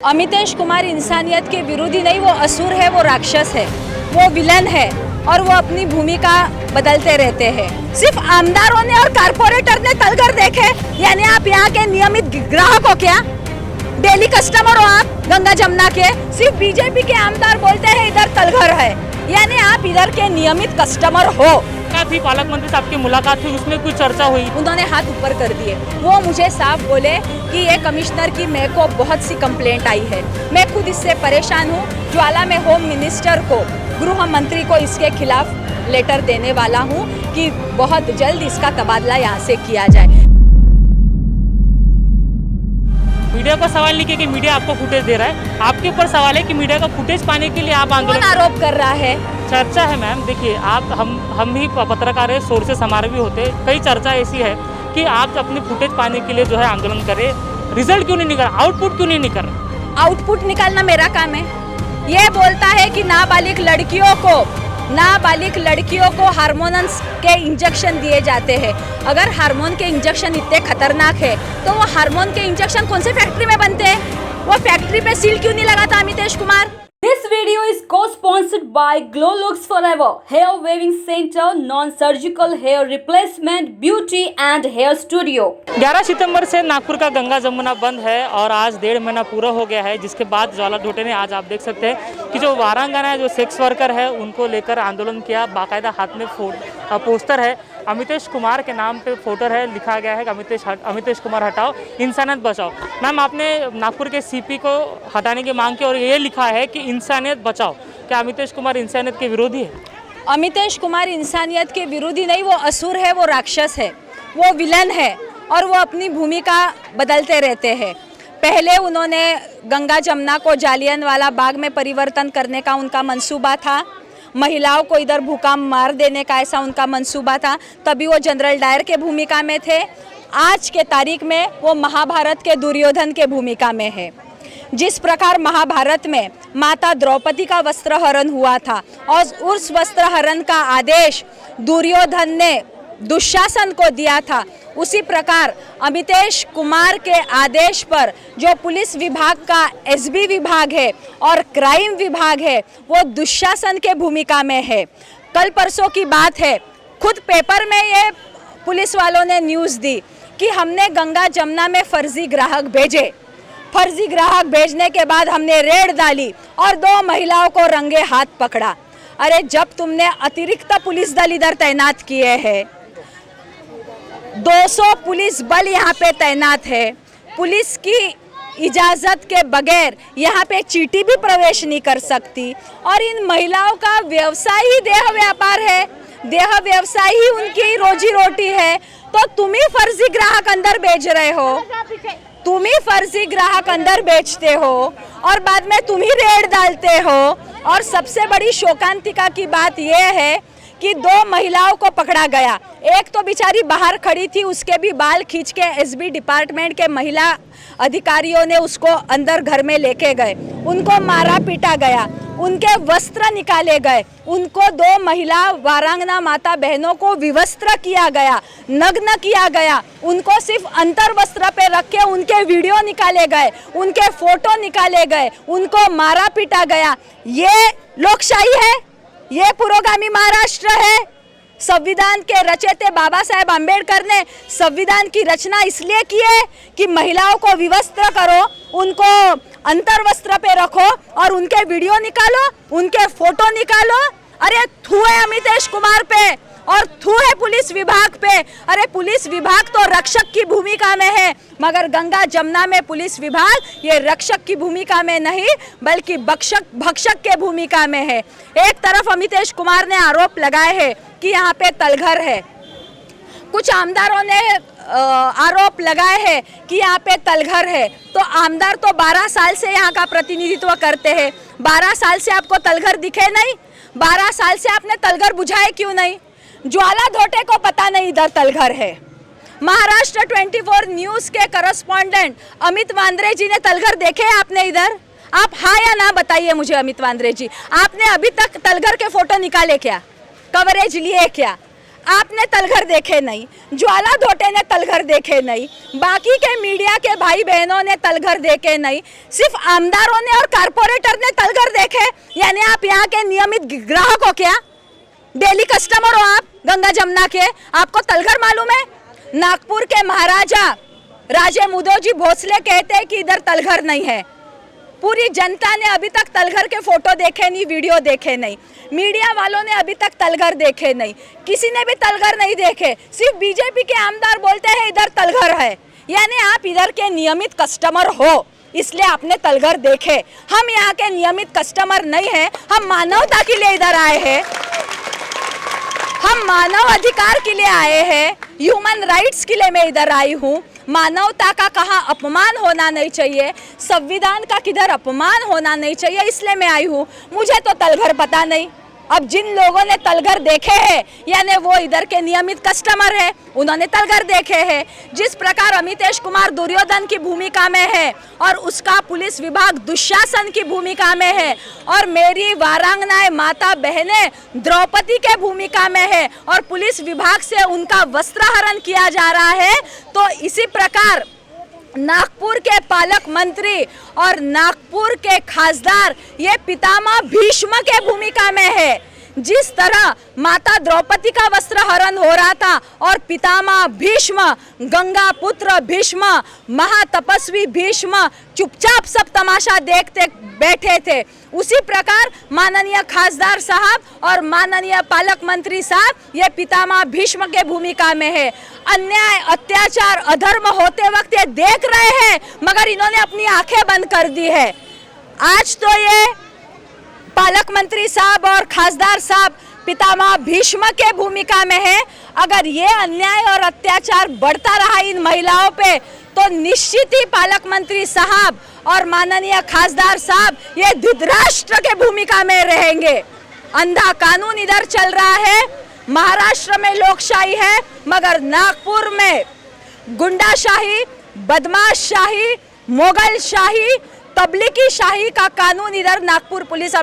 अमितेश कुमार इंसानियत के विरोधी नहीं, वो असुर है, वो राक्षस है, वो विलन है और वो अपनी भूमिका बदलते रहते हैं। सिर्फ आमदारों ने और कारपोरेटर ने तलघर देखे, यानी आप यहाँ के नियमित ग्राहक हो क्या? डेली कस्टमर हो आप गंगा जमुना के? सिर्फ बीजेपी के आमदार बोलते हैं इधर तलघर है, यानी आप इधर के नियमित कस्टमर हो। थी पालक मंत्री से आपकी मुलाकात हुई, उसमें कुछ चर्चा हुई? उन्होंने हाथ ऊपर कर दिए। वो मुझे साफ बोले कि ये कमिश्नर की मेरे को बहुत सी कंप्लेंट आई है, मैं खुद इससे परेशान हूँ। ज्वाला में होम मिनिस्टर को, गृह मंत्री को इसके खिलाफ लेटर देने वाला हूँ कि बहुत जल्द इसका तबादला यहाँ से किया जाए। मीडिया को सवाल नहीं किया कि मीडिया आपको फुटेज दे रहा है, आपके ऊपर सवाल है कि मीडिया का फुटेज पाने के लिए आप आंदोलन आरोप कर रहा है। चर्चा है मैम, देखिए आप हम भी पत्रकार है, सोर्सेस हमारे भी होते हैं। कई चर्चा ऐसी है कि आप अपने फुटेज पाने के लिए जो है आंदोलन करें, रिजल्ट क्यों नहीं निकल, आउटपुट क्यों नहीं निकल रहा? आउटपुट निकालना मेरा काम है। ये बोलता है कि नाबालिग लड़कियों को हार्मोन्स के इंजेक्शन दिए जाते हैं। अगर हार्मोन के इंजेक्शन इतने खतरनाक है तो वो हार्मोन के इंजेक्शन कौन से फैक्ट्री में बनते हैं? वो फैक्ट्री पे सील क्यों नहीं लगाता Amitesh Kumar? This video is co-sponsored by Glow Looks Forever Hair Weaving Center, Non-Surgical Hair Replacement, Beauty and Hair Studio। 11 सितंबर से नागपुर का गंगा जमुना बंद है और आज 1.5 महीना पूरा हो गया है, जिसके बाद ज्वाला धोटे ने आज आप देख सकते हैं कि जो वारांगना है, जो सेक्स वर्कर है, उनको लेकर आंदोलन किया। बाकायदा हाथ में पोस्टर है, अमितेश कुमार के नाम पे फोटो है, लिखा गया है कि अमितेश कुमार हटाओ, इंसानियत बचाओ। मैम, आपने नागपुर के सीपी को हटाने की मांग की और ये लिखा है कि इंसानियत बचाओ। क्या अमितेश कुमार इंसानियत के विरोधी है? अमितेश कुमार इंसानियत के विरोधी नहीं, वो असुर है, वो राक्षस है, वो विलन है और वो अपनी भूमिका बदलते रहते हैं। पहले उन्होंने गंगा जमुना को जालियनवाला बाग में परिवर्तन करने का उनका मंसूबा था, महिलाओं को इधर भूखा मार देने का ऐसा उनका मंसूबा था, तभी वो जनरल डायर के भूमिका में थे। आज के तारीख में वो महाभारत के दुर्योधन के भूमिका में है। जिस प्रकार महाभारत में माता द्रौपदी का वस्त्रहरण हुआ था और उस वस्त्रहरण का आदेश दुर्योधन ने दुशासन को दिया था, उसी प्रकार अमितेश कुमार के आदेश पर जो पुलिस विभाग का एसबी विभाग है और क्राइम विभाग है, वो दुशासन के भूमिका में है। कल परसों की बात है, खुद पेपर में ये पुलिस वालों ने न्यूज़ दी कि हमने गंगा जमुना में फर्जी ग्राहक भेजे। फर्जी ग्राहक भेजने के बाद हमने रेड डाली और 2 महिलाओं को रंगे हाथ पकड़ा। अरे जब तुमने अतिरिक्त पुलिस दल इधर तैनात किए हैं, 200 पुलिस बल यहाँ पे तैनात है, पुलिस की इजाज़त के बगैर यहाँ पे चींटी भी प्रवेश नहीं कर सकती और इन महिलाओं का व्यवसाय ही देह व्यापार है, देह व्यवसाय ही उनकी रोजी रोटी है। तो तुम ही फर्जी ग्राहक अंदर भेज रहे हो, तुम ही फर्जी ग्राहक अंदर बेचते हो और बाद में तुम ही रेड डालते हो। और सबसे बड़ी शोकांतिका की बात यह है कि 2 महिलाओं को पकड़ा गया। एक तो बेचारी बाहर खड़ी थी, उसके भी बाल खींच के एसबी डिपार्टमेंट के महिला अधिकारियों ने उसको अंदर घर में लेके गए, उनको मारा पीटा गया, उनके वस्त्र निकाले गए, उनको 2 महिला वारांगना माता बहनों को विवस्त्र किया गया, नग्न किया गया, उनको सिर्फ अंतर वस्त्र पे रख के उनके वीडियो निकाले गए, उनके फोटो निकाले गए, उनको मारा पीटा गया। ये लोकशाही है? ये पुरोगामी महाराष्ट्र है? संविधान के रचयिता बाबा साहेब आम्बेडकर ने संविधान की रचना इसलिए की है कि महिलाओं को विवस्त्र करो, उनको अंतर वस्त्र पे रखो और उनके वीडियो निकालो, उनके फोटो निकालो। अरे थू है अमितेश कुमार पे और थू है पुलिस विभाग पे। अरे पुलिस विभाग तो रक्षक की भूमिका में है, मगर गंगा जमुना में पुलिस विभाग ये रक्षक की भूमिका में नहीं बल्कि भक्षक के भूमिका में है। एक तरफ अमितेश कुमार ने आरोप लगाए हैं कि यहाँ पे तलघर है, कुछ आमदारों ने आरोप लगाए हैं कि यहाँ पे तलघर है। तो आमदार तो 12 साल से यहाँ का प्रतिनिधित्व करते हैं, 12 साल से आपको तलघर दिखे नहीं? 12 साल से आपने तलघर बुझाए क्यों नहीं? ज्वाला धोटे को पता नहीं इधर तलघर है। महाराष्ट्र 24 न्यूज़ के करस्पॉन्डेंट अमित वांद्रे जी ने तलघर देखे आपने इधर? आप हाँ या ना बताइए मुझे अमित वांद्रे जी, आपने अभी तक तलघर के फोटो निकाले क्या? कवरेज लिए क्या? आपने तलघर देखे नहीं, ज्वाला धोटे ने तलघर देखे नहीं, बाकी के मीडिया के भाई बहनों ने तलघर देखे नहीं, सिर्फ आमदारों ने और कारपोरेटर ने तलघर देखे। यानी आप यहाँ के नियमित ग्राहक हो क्या? डेली कस्टमर हो आप गंगा जमुना के? आपको तलघर मालूम है? नागपुर के महाराजा राजे मुदोजी भोसले कहते हैं कि इधर तलघर नहीं है। पूरी जनता ने अभी तक तलघर के फोटो देखे नहीं, वीडियो देखे नहीं, मीडिया वालों ने अभी तक तलघर देखे नहीं, किसी ने भी तलघर नहीं देखे। सिर्फ बीजेपी के आमदार बोलते हैं इधर तलघर है। यानी आप इधर के नियमित कस्टमर हो, इसलिए आपने तलघर देखे। हम यहाँ के नियमित कस्टमर नहीं है, हम मानवता के लिए इधर आए हैं, हम मानव अधिकार के लिए आए हैं, ह्यूमन राइट्स के लिए मैं इधर आई हूँ। मानवता का कहाँ अपमान होना नहीं चाहिए, संविधान का किधर अपमान होना नहीं चाहिए, इसलिए मैं आई हूँ। मुझे तो तलघर पता नहीं। अब जिन लोगों ने तलघर देखे हैं यानी वो इधर के नियमित कस्टमर है, उन्होंने तलघर देखे हैं। जिस प्रकार अमितेश कुमार दुर्योधन की भूमिका में है और उसका पुलिस विभाग दुशासन की भूमिका में है और मेरी वारांगनाएं माता बहनें द्रौपदी के भूमिका में है और पुलिस विभाग से उनका वस्त्रहरण किया जा रहा है, तो इसी प्रकार नागपुर के पालक मंत्री और नागपुर के खासदार ये पितामह भीष्म के भूमिका में है। जिस तरह माता द्रौपदी का वस्त्रहरण हो रहा था और पितामह भीष्म, गंगा पुत्र भीष्म, महातपस्वी भीष्म चुपचाप सब तमाशा देखते बैठे थे, उसी प्रकार माननीय खासदार साहब और माननीय पालक मंत्री साहब ये पितामह भीष्म के भूमिका में है। अन्याय, अत्याचार, अधर्म होते वक्त ये देख रहे हैं, मगर इन्होंने अपनी आंखें बंद कर दी है। आज तो ये पालक मंत्री साहब और खासदार साहब पितामह भीष्म के भूमिका में है। अगर ये अन्याय और अत्याचार बढ़ता रहा इन महिलाओं पे तो निश्चित ही पालक मंत्री साहब और माननीय खासदार साहब ये धृतराष्ट्र के भूमिका में रहेंगे। अंधा कानून इधर चल रहा है, महाराष्ट्र में लोकशाही है, मगर नागपुर में गुंडाशाही, बदमाशशाही, मोगल शाही, तबलीगी शाही का कानून इधर नागपुर पुलिस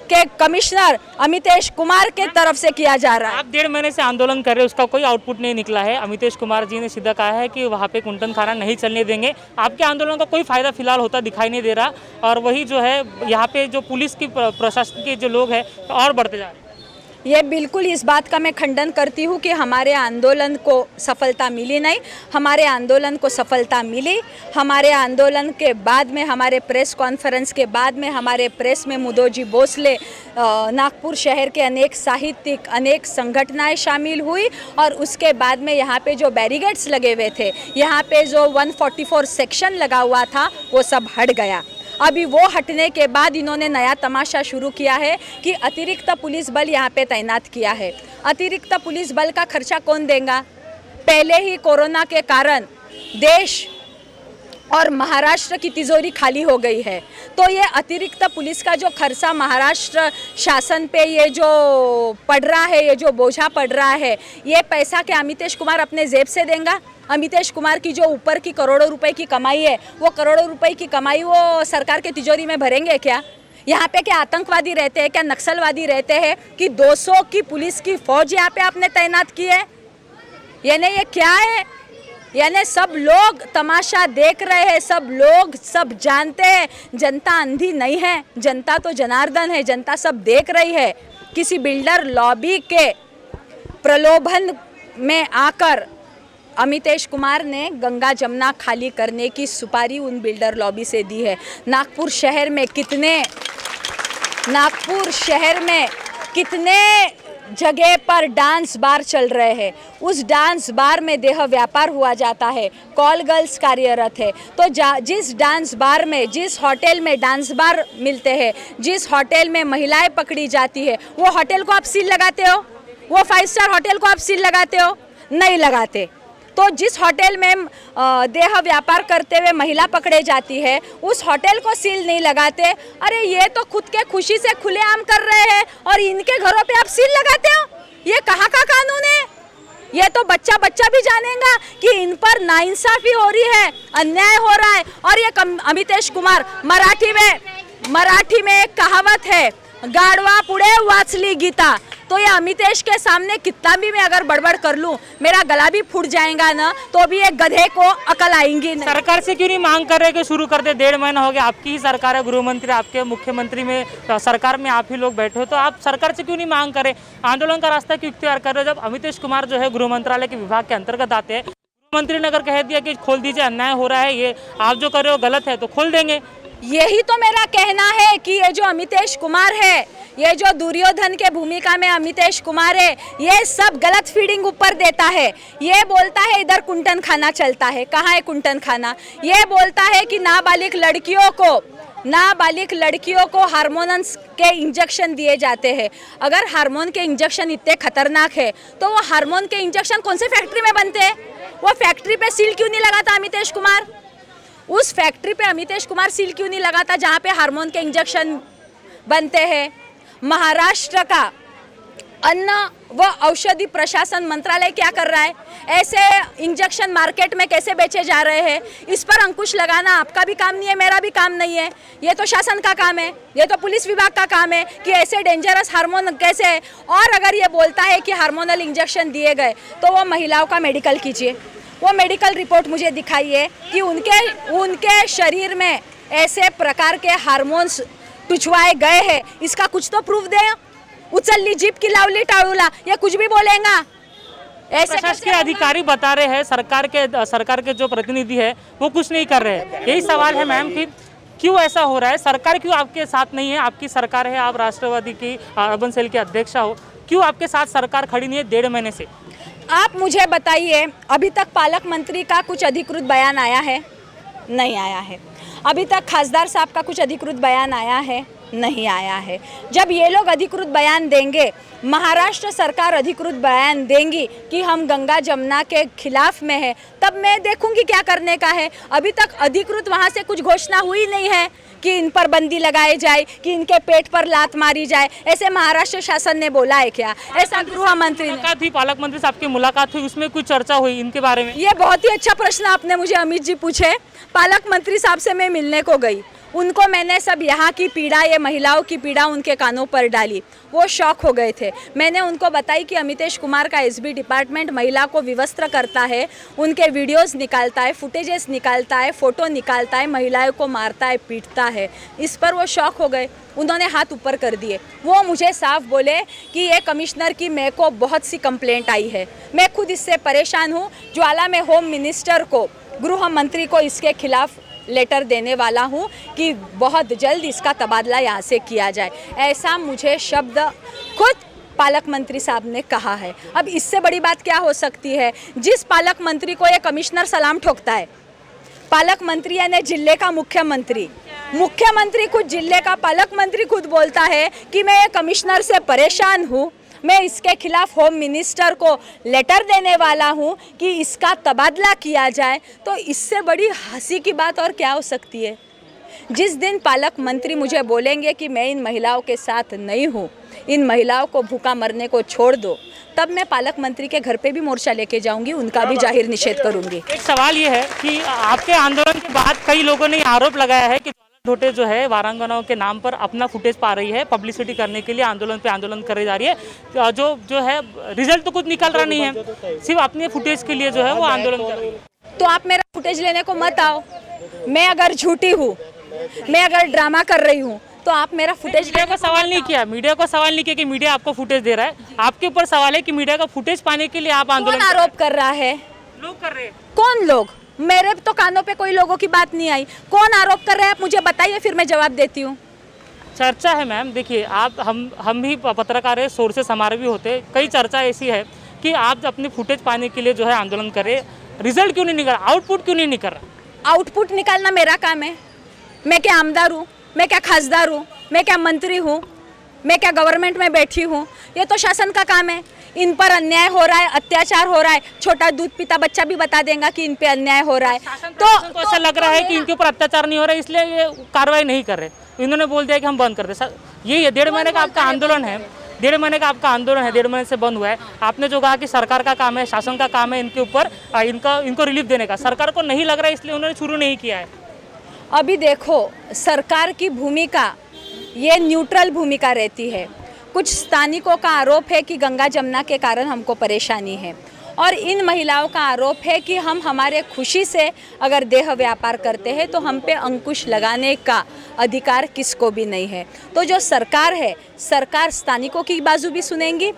के कमिश्नर अमितेश कुमार के तरफ से किया जा रहा है। आप 1.5 महीने से आंदोलन कर रहे हैं, उसका कोई आउटपुट नहीं निकला है। अमितेश कुमार जी ने सीधा कहा है कि वहाँ पे कुंटन खाना नहीं चलने देंगे। आपके आंदोलन का कोई फायदा फिलहाल होता दिखाई नहीं दे रहा और वही जो है यहाँ पे जो पुलिस की प्रशासन के जो लोग हैं और बढ़ते जा रहे हैं। ये बिल्कुल इस बात का मैं खंडन करती हूँ कि हमारे आंदोलन को सफलता मिली नहीं। हमारे आंदोलन को सफलता मिली। हमारे आंदोलन के बाद में, हमारे प्रेस कॉन्फ्रेंस के बाद में, हमारे प्रेस में मुदोजी भोसले, नागपुर शहर के अनेक साहित्यिक, अनेक संगठनाएं शामिल हुई और उसके बाद में यहाँ पे जो बैरिकेड्स लगे हुए थे, यहाँ पे जो 144 सेक्शन लगा हुआ था, वो सब हट गया। अभी वो हटने के बाद इन्होंने नया तमाशा शुरू किया है कि अतिरिक्त पुलिस बल यहाँ पे तैनात किया है। अतिरिक्त पुलिस बल का खर्चा कौन देगा? पहले ही कोरोना के कारण देश और महाराष्ट्र की तिजोरी खाली हो गई है, तो ये अतिरिक्त पुलिस का जो खर्चा महाराष्ट्र शासन पे ये जो पड़ रहा है, ये जो बोझा पड़ रहा है, ये पैसा क्या अमितेश कुमार अपने जेब से देगा? अमितेश कुमार की जो ऊपर की करोड़ों रुपए की कमाई है, वो करोड़ों रुपए की कमाई वो सरकार के तिजोरी में भरेंगे क्या? यहाँ पे क्या आतंकवादी रहते हैं, क्या नक्सलवादी रहते हैं कि 200 की पुलिस की फौज यहाँ पे आपने तैनात की है? यानी ये क्या है? यानी सब लोग तमाशा देख रहे हैं, सब लोग सब जानते हैं, जनता अंधी नहीं है, जनता तो जनार्दन है, जनता सब देख रही है। किसी बिल्डर लॉबी के प्रलोभन में आकर अमितेश कुमार ने गंगा जमुना खाली करने की सुपारी उन बिल्डर लॉबी से दी है। नागपुर शहर में कितने जगह पर डांस बार चल रहे हैं, उस डांस बार में देह व्यापार हुआ जाता है, कॉल गर्ल्स कार्यरत है। तो जिस डांस बार में, जिस होटल में डांस बार मिलते हैं, जिस होटल में महिलाएं पकड़ी जाती है, वो होटल को आप सील लगाते हो? वो 5 स्टार होटल को आप सील लगाते हो? नहीं लगाते। तो जिस होटल में देह व्यापार करते हुए महिला पकड़े जाती है, उस होटल को सील नहीं लगाते। अरे ये तो खुद के खुशी से खुलेआम कर रहे हैं और इनके घरों पे आप सील लगाते हो? ये कहाँ का कानून है? ये तो बच्चा भी जानेगा कि इन पर नाइंसाफी हो रही है, अन्याय हो रहा है। और ये अमितेश कुमार, मराठी में एक कहावत है, गाढवा पुढे वाचली गीता। तो ये अमितेश के सामने कितना भी मैं अगर बड़बड़ कर लूं, मेरा गला भी फूट जाएगा ना, तो भी एक गधे को अकल आएंगी नहीं। सरकार से क्यों नहीं मांग कर रहे कि शुरू कर दे? 1.5 महीना हो गया, आपकी ही सरकार है, गृह मंत्री आपके, मुख्यमंत्री में सरकार में आप ही लोग बैठे हो, तो आप सरकार से क्यों नहीं मांग करें? आंदोलन का रास्ता क्यों इख्तियार कर रहे हो? जब अमितेश कुमार जो है गृह मंत्रालय के विभाग के अंतर्गत आते हैं, गृह मंत्री ने अगर कह दिया कि खोल दीजिए, अन्याय हो रहा है, ये आप जो कर रहे हो गलत है, तो खोल देंगे। यही तो मेरा कहना है कि ये जो अमितेश कुमार है, ये जो दुर्योधन के भूमिका में अमितेश कुमार है, ये सब गलत फीडिंग ऊपर देता है। ये बोलता है इधर कुंटन खाना चलता है, कहाँ है कुंटन खाना? ये बोलता है कि नाबालिग लड़कियों को हार्मोन्स के इंजेक्शन दिए जाते हैं। अगर हार्मोन के इंजेक्शन इतने खतरनाक है, तो वो हार्मोन के इंजेक्शन कौन से फैक्ट्री में बनते हैं? वो फैक्ट्री पे सील क्यों नहीं लगाता अमितेश कुमार? उस फैक्ट्री पे अमितेश कुमार सील क्यों नहीं लगाता जहाँ पे हार्मोन के इंजेक्शन बनते हैं? महाराष्ट्र का अन्न व औषधि प्रशासन मंत्रालय क्या कर रहा है? ऐसे इंजेक्शन मार्केट में कैसे बेचे जा रहे हैं? इस पर अंकुश लगाना आपका भी काम नहीं है, मेरा भी काम नहीं है। ये तो शासन का काम है, ये तो पुलिस विभाग का काम है कि ऐसे डेंजरस हार्मोन कैसे है। और अगर ये बोलता है कि हार्मोनल इंजेक्शन दिए गए, तो वो महिलाओं का मेडिकल कीजिए, वो मेडिकल रिपोर्ट मुझे दिखाइए कि उनके शरीर में ऐसे प्रकार के हार्मोन्स टुचवाए गए हैं। इसका कुछ तो प्रूफ दे। उचल्ली जीप की लावली टाळूला, ये कुछ भी बोलेगा। ऐसे प्रशासकीय अधिकारी बता रहे हैं, सरकार के जो प्रतिनिधि है वो कुछ नहीं कर रहे हैं। यही सवाल है मैम कि क्यों ऐसा हो रहा है? सरकार क्यों आपके साथ नहीं है? आपकी सरकार है, आप राष्ट्रवादी की अर्बन सेल के अध्यक्ष हो, क्यों आपके साथ सरकार खड़ी नहीं है 1.5 महीने से? आप मुझे बताइए, अभी तक पालक मंत्री का कुछ अधिकृत बयान आया है? नहीं आया है। अभी तक खासदार साहब का कुछ अधिकृत बयान आया है? नहीं आया है। जब ये लोग अधिकृत बयान देंगे, महाराष्ट्र सरकार अधिकृत बयान देंगी कि हम गंगा जमुना के खिलाफ में है, तब मैं देखूंगी क्या करने का है। अभी तक अधिकृत वहाँ से कुछ घोषणा हुई नहीं है कि इन पर बंदी लगाई जाए, कि इनके पेट पर लात मारी जाए। ऐसे महाराष्ट्र शासन ने बोला है क्या? ऐसा गृह मंत्री ने? पालक मंत्री से आपकी मुलाकात हुई, उसमें कुछ चर्चा हुई इनके बारे में? ये बहुत ही अच्छा प्रश्न आपने मुझे अमित जी पूछे। पालक मंत्री साहब से मैं मिलने को गई, उनको मैंने सब यहाँ की पीड़ा, ये महिलाओं की पीड़ा उनके कानों पर डाली। वो शॉक हो गए थे। मैंने उनको बताई कि अमितेश कुमार का एसबी डिपार्टमेंट महिला को विवस्त्र करता है, उनके वीडियोस निकालता है, फुटेजेस निकालता है, फ़ोटो निकालता है, महिलाओं को मारता है, पीटता है। इस पर वो शॉक हो गए, उन्होंने हाथ ऊपर कर दिए। वो मुझे साफ बोले कि ये कमिश्नर की मेरे को बहुत सी कंप्लेंट आई है, मैं खुद इससे परेशान हूँ। ज्वाला में होम मिनिस्टर को, गृह मंत्री को इसके खिलाफ लेटर देने वाला हूं कि बहुत जल्द इसका तबादला यहाँ से किया जाए। ऐसा मुझे शब्द खुद पालक मंत्री साहब ने कहा है। अब इससे बड़ी बात क्या हो सकती है? जिस पालक मंत्री को ये कमिश्नर सलाम ठोकता है, पालक मंत्री यानी जिले का मुख्यमंत्री खुद जिले का पालक मंत्री खुद बोलता है कि मैं ये कमिश्नर से परेशान हूँ, मैं इसके खिलाफ होम मिनिस्टर को लेटर देने वाला हूं कि इसका तबादला किया जाए। तो इससे बड़ी हंसी की बात और क्या हो सकती है? जिस दिन पालक मंत्री मुझे बोलेंगे कि मैं इन महिलाओं के साथ नहीं हूं, इन महिलाओं को भूखा मरने को छोड़ दो, तब मैं पालक मंत्री के घर पे भी मोर्चा लेके जाऊंगी, उनका भी जाहिर निषेध करूंगी। एक सवाल ये है कि आपके आंदोलन के बाद कई लोगों ने आरोप लगाया है कि ढोटे जो है वारांगनाओं के नाम पर अपना फुटेज पा रही है, पब्लिसिटी करने के लिए आंदोलन पे आंदोलन करे जा रही है। जो है रिजल्ट तो कुछ निकल रहा नहीं है, सिर्फ अपने फुटेज के लिए जो है वो आंदोलन कर रही है। तो आप मेरा फुटेज लेने को मत आओ। मैं अगर झूठी हूँ, मैं अगर ड्रामा कर रही हूँ, तो आप मेरा फुटेज मीडिया को सवाल नहीं किया, मीडिया को सवाल नहीं किया कि मीडिया आपको फुटेज दे रहा है। आपके ऊपर सवाल है कि मीडिया का फुटेज पाने के लिए आप आंदोलन आरोप कर रहा है? लोग कर रहे हैं। कौन लोग? मेरे तो कानों पे कोई लोगों की बात नहीं आई। कौन आरोप कर रहे हैं आप मुझे बताइए, फिर मैं जवाब देती हूँ। चर्चा है मैम, देखिए आप हम भी पत्रकार है, सोर्सेस हमारे भी होते हैं। कई चर्चा ऐसी है कि आप अपने फुटेज पाने के लिए जो है आंदोलन करें, रिजल्ट क्यों नहीं निकल रहा, आउटपुट क्यों नहीं निकल रहा? आउटपुट निकालना मेरा काम है। मैं क्या आमदार हूँ? मैं क्या खासदार हूँ? मैं क्या मंत्री हूँ? मैं क्या गवर्नमेंट में बैठी हूँ? ये तो शासन का काम है। इन पर अन्याय हो रहा है, अत्याचार हो रहा है, छोटा दूध पीता बच्चा भी बता देगा कि इन पे अन्याय हो रहा है। तो ऐसा लग रहा है कि इनके ऊपर अत्याचार नहीं हो रहा है, इसलिए ये कार्रवाई नहीं कर रहे। इन्होंने बोल दिया कि हम बंद कर दे। ये 1.5 महीने का आपका आंदोलन है, 1.5 महीने का आपका आंदोलन है, 1.5 महीने से बंद हुआ है। आपने जो कहा कि सरकार का काम है, शासन का काम है इनके ऊपर इनको रिलीफ देने का, सरकार को नहीं लग रहा है इसलिए उन्होंने शुरू नहीं किया है। अभी देखो, सरकार की भूमिका ये न्यूट्रल भूमिका रहती है। कुछ स्थानिकों का आरोप है कि गंगा जमुना के कारण हमको परेशानी है, और इन महिलाओं का आरोप है कि हम हमारे खुशी से अगर देह व्यापार करते हैं तो हम पे अंकुश लगाने का अधिकार किसको भी नहीं है। तो जो सरकार है, सरकार स्थानिकों की बाजू भी सुनेंगी,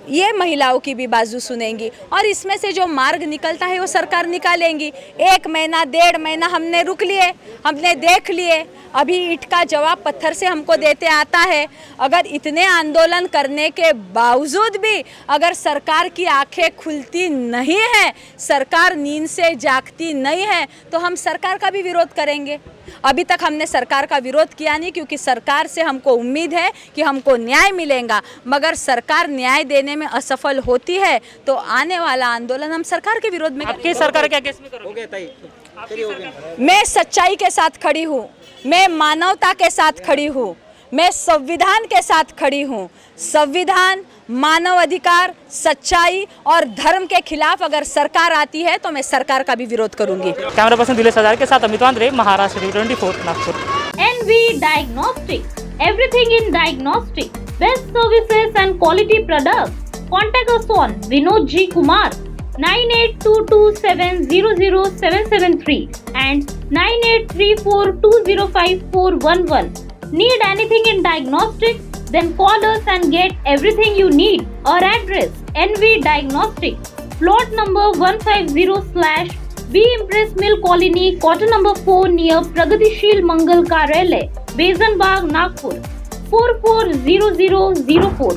ये महिलाओं की भी बाजू सुनेंगी, और इसमें से जो मार्ग निकलता है वो सरकार निकालेंगी। 1 महीना 1.5 महीना हमने रुक लिए, हमने देख लिए, अभी ईंट का जवाब पत्थर से हमको देते आता है। अगर इतने आंदोलन करने के बावजूद भी अगर सरकार की आंखें खुलती नहीं है, सरकार नींद से जागती नहीं है, तो हम सरकार का भी विरोध करेंगे। अभी तक हमने सरकार का विरोध किया नहीं, क्योंकि सरकार से हमको उम्मीद है कि हमको न्याय मिलेगा, मगर सरकार न्याय देने में असफल होती है तो आने वाला आंदोलन हम सरकार के विरोध में आपकी सरकार क्या केस में करोगे? मैं सच्चाई के साथ खड़ी हूँ, मैं मानवता के साथ खड़ी हूँ, मैं संविधान के साथ खड़ी हूँ। संविधान, मानव अधिकार, सच्चाई और धर्म के खिलाफ अगर सरकार आती है तो मैं सरकार का भी विरोध करूंगी। कैमरा पर्सन दिलेश हजार के साथ Amit Vandre, Maharashtra 24 Nagpur. NV Diagnostics, everything in diagnostic, best services and quality products. Contact us on Vinod G. Kumar 9822700773 and 9834205411. Need anything in diagnostics? Then call us and get everything you need. Our address NV Diagnostics, plot number 150/B Impress Mill Colony, quarter number 4 near Pragatishil Mangal Karyalay, Besan Bagh, Nagpur 440004.